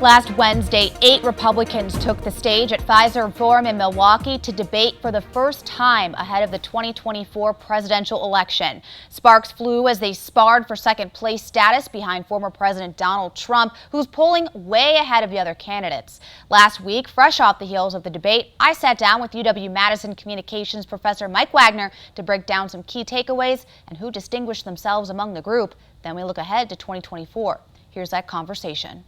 Last Wednesday, 8 Republicans took the stage at Fiserv Forum in Milwaukee to debate for the first time ahead of the 2024 presidential election. Sparks flew as they sparred for second place status behind former President Donald Trump, who's polling way ahead of the other candidates. Last week, fresh off the heels of the debate, I sat down with UW-Madison Communications professor Mike Wagner to break down some key takeaways and who distinguished themselves among the group. Then we look ahead to 2024. Here's that conversation.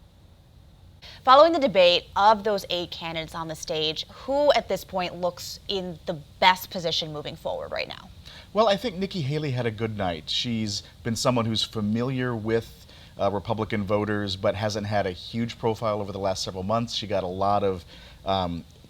Following the debate of those 8 candidates on the stage, who at this point looks in the best position moving forward right now? Well, I think Nikki Haley had a good night. She's been someone who's familiar with Republican voters, but hasn't had a huge profile over the last several months. She got a lot of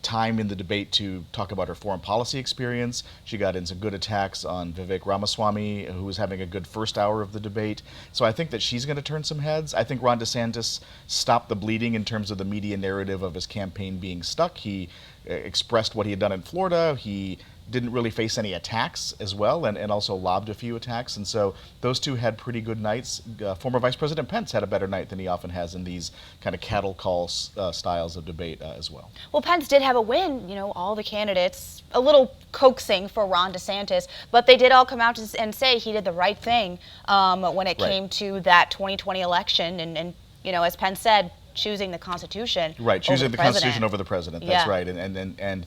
time in the debate to talk about her foreign policy experience. She got in some good attacks on Vivek Ramaswamy, who was having a good first hour of the debate. So I think that she's going to turn some heads. I think Ron DeSantis stopped the bleeding in terms of the media narrative of his campaign being stuck. He expressed what he had done in Florida. He didn't really face any attacks as well, and also lobbed a few attacks. And so those two had pretty good nights. Former Vice President Pence had a better night than he often has in these kind of cattle call styles of debate as well. Well, Pence did have a win. You know, all the candidates, a little coaxing for Ron DeSantis, but they did all come out and say he did the right thing when it came to that 2020 election. And you know, as Pence said, choosing the Constitution. Right, choosing the Constitution over the president. That's yeah. right, and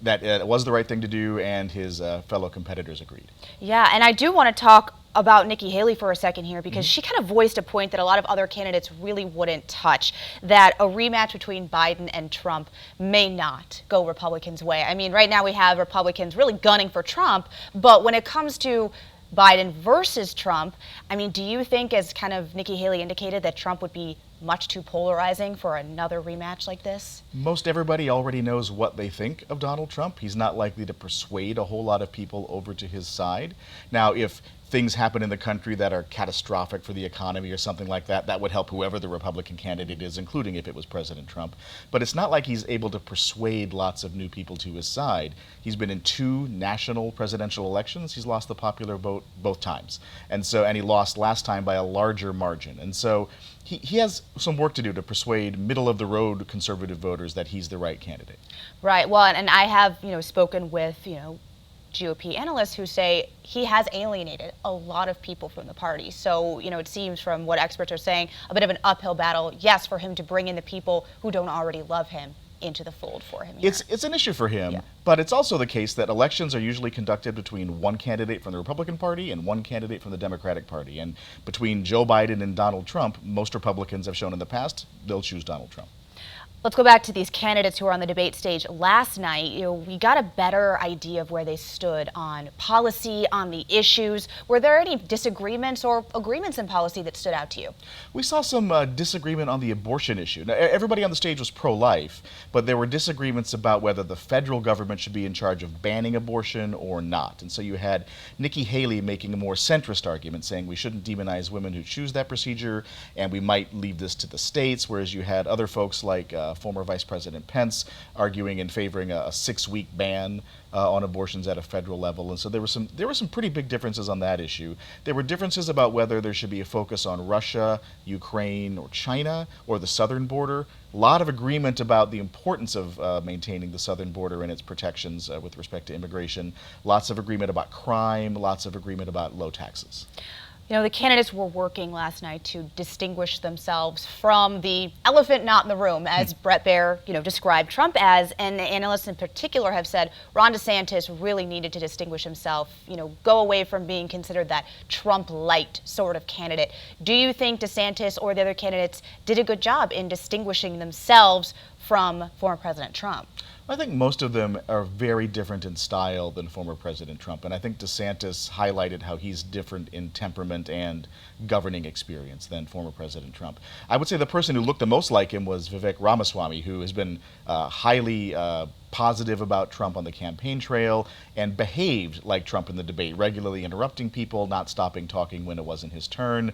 that was the right thing to do, and his fellow competitors agreed. Yeah, and I do want to talk about Nikki Haley for a second here, because she kind of voiced a point that a lot of other candidates really wouldn't touch, that a rematch between Biden and Trump may not go Republicans' way. I mean, right now we have Republicans really gunning for Trump, but when it comes to Biden versus Trump, I mean, do you think, as kind of Nikki Haley indicated, that Trump would be much too polarizing for another rematch like this? Most everybody already knows what they think of Donald Trump. He's not likely to persuade a whole lot of people over to his side. Now, if things happen in the country that are catastrophic for the economy or something like that, that would help whoever the Republican candidate is, including if it was President Trump. But it's not like he's able to persuade lots of new people to his side. He's been in 2 national presidential elections. He's lost the popular vote both times. And he lost last time by a larger margin. And so he has some work to do to persuade middle-of-the-road conservative voters that he's the right candidate. Right. Well, and I have, spoken with, GOP analysts who say he has alienated a lot of people from the party. So, it seems from what experts are saying, a bit of an uphill battle, yes, for him to bring in the people who don't already love him into the fold for him here. It's an issue for him, but it's also the case that elections are usually conducted between one candidate from the Republican Party and one candidate from the Democratic Party. And between Joe Biden and Donald Trump, most Republicans have shown in the past they'll choose Donald Trump. Let's go back to these candidates who were on the debate stage last night. We got a better idea of where they stood on policy, on the issues. Were there any disagreements or agreements in policy that stood out to you? We saw some disagreement on the abortion issue. Now, everybody on the stage was pro-life, but there were disagreements about whether the federal government should be in charge of banning abortion or not. And so you had Nikki Haley making a more centrist argument, saying we shouldn't demonize women who choose that procedure, and we might leave this to the states, whereas you had other folks like former Vice President Pence arguing and favoring a 6-week ban on abortions at a federal level. And so there were some pretty big differences on that issue. There were differences about whether there should be a focus on Russia, Ukraine, or China, or the southern border. A lot of agreement about the importance of maintaining the southern border and its protections with respect to immigration. Lots of agreement about crime, lots of agreement about low taxes. The candidates were working last night to distinguish themselves from the elephant not in the room, as Bret Baier, described Trump as, and analysts in particular have said Ron DeSantis really needed to distinguish himself, go away from being considered that Trump-light sort of candidate. Do you think DeSantis or the other candidates did a good job in distinguishing themselves from former President Trump? I think most of them are very different in style than former President Trump, and I think DeSantis highlighted how he's different in temperament and governing experience than former President Trump. I would say the person who looked the most like him was Vivek Ramaswamy, who has been highly positive about Trump on the campaign trail and behaved like Trump in the debate, regularly interrupting people, not stopping talking when it wasn't his turn,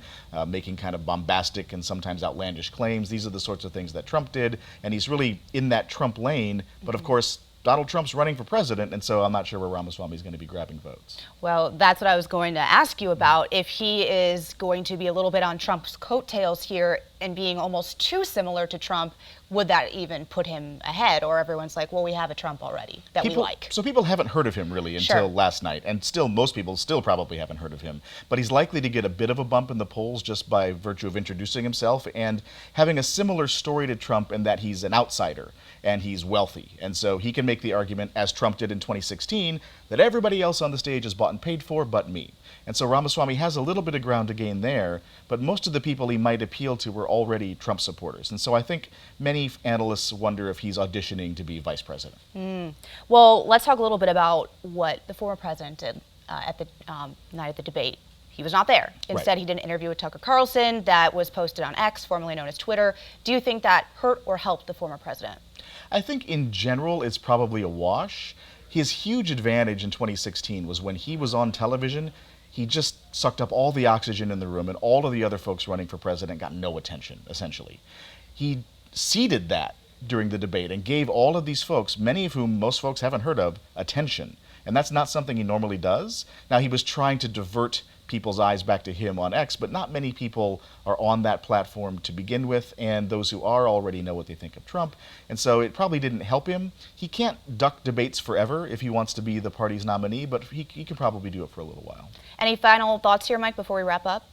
making kind of bombastic and sometimes outlandish claims. These are the sorts of things that Trump did, and he's really in that Trump lane, but of course, Donald Trump's running for president, and so I'm not sure where Ramaswamy is going to be grabbing votes. Well, that's what I was going to ask you about. If he is going to be a little bit on Trump's coattails here, and being almost too similar to Trump, would that even put him ahead? Or everyone's like, well, we have a Trump already that we like. So people haven't heard of him really until last night, and still most people still probably haven't heard of him. But he's likely to get a bit of a bump in the polls just by virtue of introducing himself and having a similar story to Trump in that he's an outsider and he's wealthy. And so he can make the argument, as Trump did in 2016, that everybody else on the stage is bought and paid for but me. And so Ramaswamy has a little bit of ground to gain there, but most of the people he might appeal to were already Trump supporters. And so I think many analysts wonder if he's auditioning to be vice president. Well, let's talk a little bit about what the former president did at the night of the debate. He was not there. Instead, he did an interview with Tucker Carlson that was posted on X, formerly known as Twitter. Do you think that hurt or helped the former president? I think in general it's probably a wash. His huge advantage in 2016 was when he was on television, he just sucked up all the oxygen in the room, and all of the other folks running for president got no attention, essentially. He ceded that during the debate and gave all of these folks, many of whom most folks haven't heard of, attention. And that's not something he normally does. Now, he was trying to divert people's eyes back to him on X, but not many people are on that platform to begin with, and those who are already know what they think of Trump. And so it probably didn't help him. He can't duck debates forever if he wants to be the party's nominee, but he can probably do it for a little while. Any final thoughts here, Mike, before we wrap up?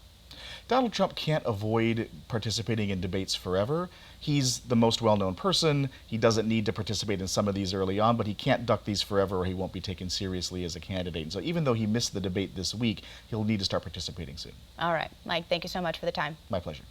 Donald Trump can't avoid participating in debates forever. He's the most well-known person. He doesn't need to participate in some of these early on, but he can't duck these forever or he won't be taken seriously as a candidate. And so even though he missed the debate this week, he'll need to start participating soon. All right. Mike, thank you so much for the time. My pleasure.